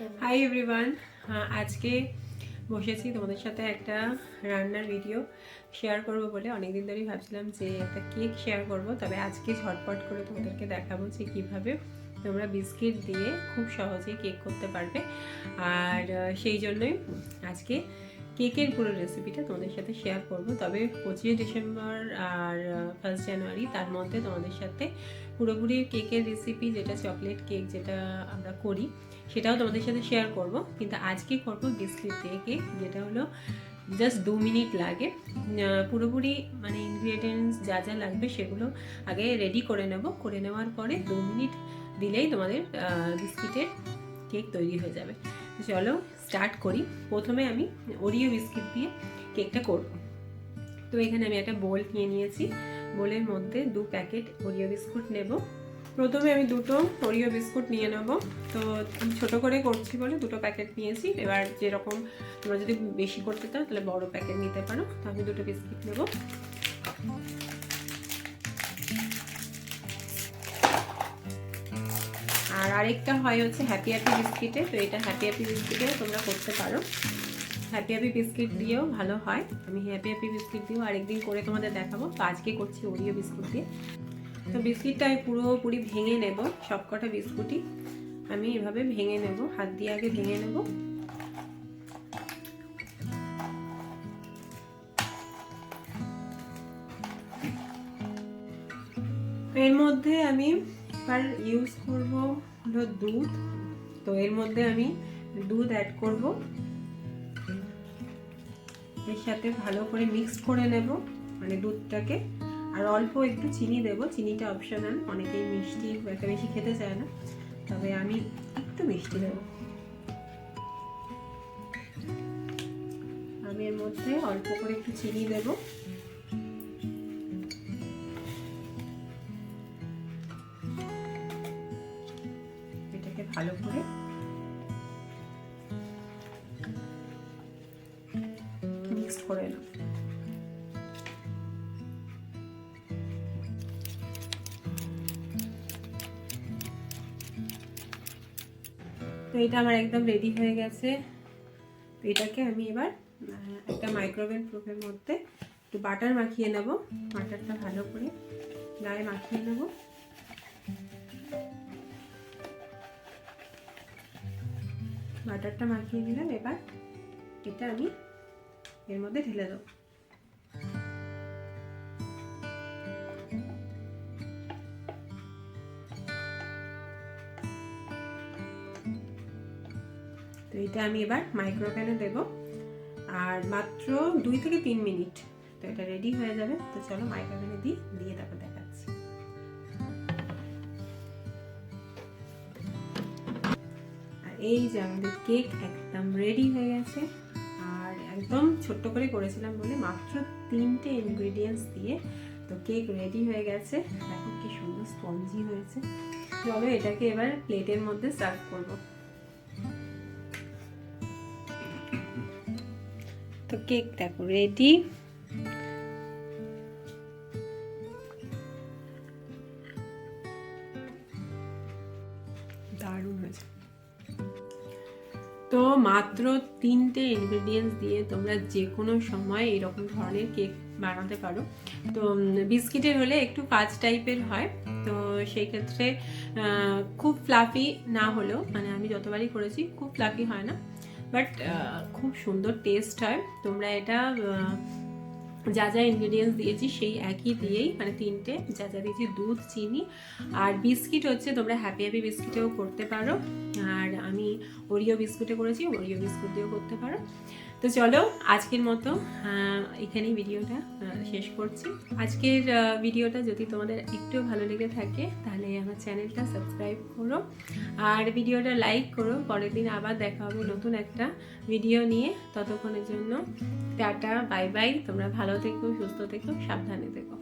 Hi everyone, আজকে বসেছি তোমাদের সাথে একটা রান্নার ভিডিও শেয়ার করব বলে। অনেকদিন ধরেই ভাবছিলাম যে একটা কেক শেয়ার করব, তবে আজকে ঝটপট করে তোমাদেরকে দেখাবো যে কীভাবে তোমরা বিস্কিট দিয়ে খুব সহজেই কেক করতে পারবে। আর সেই জন্যই আজকে কেকের পুরো রেসিপিটা তোমাদের সাথে শেয়ার করব। তবে 25 ডিসেম্বর আর 1 জানুয়ারি তার মধ্যে তোমাদের সাথে পুরোপুরি কেকের রেসিপি, যেটা চকলেট কেক যেটা আমরা করি, সেটাও তোমাদের সাথে শেয়ার করব। কিন্তু আজকে করব বিস্কিট দিয়ে কেক, যেটা হলো জাস্ট 2 মিনিট লাগে। পুরোপুরি মানে ইনগ্রিডিয়েন্টস যা যা লাগবে সেগুলো আগে রেডি করে নেব। করে নেওয়ার পরে 2 মিনিট দিলেই তোমাদের বিস্কিটের কেক তৈরি হয়ে যাবে। চলো স্টার্ট করি। প্রথমে আমি ওরিও বিস্কিট দিয়ে কেকটা করব। তো এখানে আমি একটা বোল নিয়ে নিয়েছি। বোলের মধ্যে 2 প্যাকেট ওরিও বিস্কুট নেব। প্রথমে আমি 2টো ওরিও বিস্কুট নিয়ে নেব। তো ছোট করে করছি বলে 2টো প্যাকেট নিয়েছি। এবার যেরকম তোমরা যদি বেশি করতে চাও তাহলে বড় প্যাকেট নিতে পারো। তো আমি 2টো বিস্কিট নেব। আর আরেকটা হয় হচ্ছে হ্যাপি হ্যাপি বিস্কিটে। তো এটা হ্যাপি হ্যাপি বিস্কিটে তোমরা করতে পারো। হ্যাপি হ্যাপি বিস্কিট দিয়েও ভালো হয়। আমি হ্যাপি হ্যাপি বিস্কিট দিয়েও আরেকদিন করে তোমাদের দেখাবো। তো আজকে করছি ওরিও বিস্কুট দিয়ে। তো বিস্কিটটা আমি পুরোপুরি ভেঙে নেব। সবকটা বিস্কুটই আমি এভাবে ভেঙে নেব, হাত দিয়ে আগে ভেঙে নেব। এর মধ্যে আমি এবার ইউজ করব হলো দুধ। তো এর মধ্যে আমি দুধ অ্যাড করব। এর সাথে ভালো করে মিক্স করে নেব মানে দুধটাকে। আর অল্প একটু চিনি দেব। চিনিটা অপশনাল, অনেকেই মিষ্টি একটা বেশি খেতে চায় না, তবে আমি একটু মিষ্টি দেব। আমি এর মধ্যে অল্প করে একটু চিনি দেব। এটাকে ভালো করে মিক্স করে নেব। তো এটা আমার একদম রেডি হয়ে গেছে। তো এটাকে আমি এবার একটা মাইক্রোওয়েভ প্রুফের মধ্যে একটু বাটার মাখিয়ে নেব। বাটারটা ভালো করে গায়ে মাখিয়ে নেব। বাটারটা মাখিয়ে নিলাম। এবার এটা আমি এর মধ্যে ঢেলে দেবো। তো এটা আমি এবার মাইক্রোওভেনে দেব, আর মাত্র 2 থেকে 3 মিনিট। তো এটা রেডি হয়ে যাবে। তো চলো মাইক্রোওভেনে দিয়ে তারপর দেখাচ্ছি। আর এই যে আমাদের কেক একদম রেডি হয়ে গেছে। আর একদম ছোট্ট করে করেছিলাম বলে মাত্র 3টে ইনগ্রিডিয়েন্টস দিয়ে তো কেক রেডি হয়ে গেছে। দেখো কি সুন্দর স্পঞ্জি হয়েছে। চলো এটাকে এবার প্লেটের মধ্যে সার্ভ করব। তো কেক দেখো রেডি। দারুণ হয়েছে। তো মাত্র 3টে ইনগ্রেডিয়েন্টস দিয়ে তোমরা যে কোনো সময় এরকম ধরনের কেক বানাতে পারো। তো বিস্কিটের হলে একটু কাঁচ টাইপের হয়, তো সেই ক্ষেত্রে খুব ফ্লাফি না হলেও, মানে আমি যতবারই করেছি খুব ফ্লাফি হয় না, বাট খুব সুন্দর টেস্ট হয়। তোমরা এটা যা যা ইনগ্রেডিয়েন্টস দিয়েছি সেই একই দিয়েই, মানে 3টে যা যা দিয়েছি দুধ, চিনি আর বিস্কিট হচ্ছে তোমরা হ্যাপি হ্যাপি বিস্কিটেও করতে পারো। আর আমি ওরিও বিস্কুটে করেছি, ওরিও বিস্কুট দিয়েও করতে পারো। তো চলো আজকের মতো এখানেই ভিডিওটা শেষ করছি। আজকের ভিডিওটা যদি তোমাদের একটু ভালো লেগে থাকে তাহলে আমার চ্যানেলটা সাবস্ক্রাইব করো আর ভিডিওটা লাইক করো। পরের দিন আবার দেখা হবে নতুন একটা ভিডিও নিয়ে। ততক্ষণের জন্য টাটা, বাই বাই। তোমরা ভালো থেকো, সুস্থ থেকো, সাবধানে থেকো।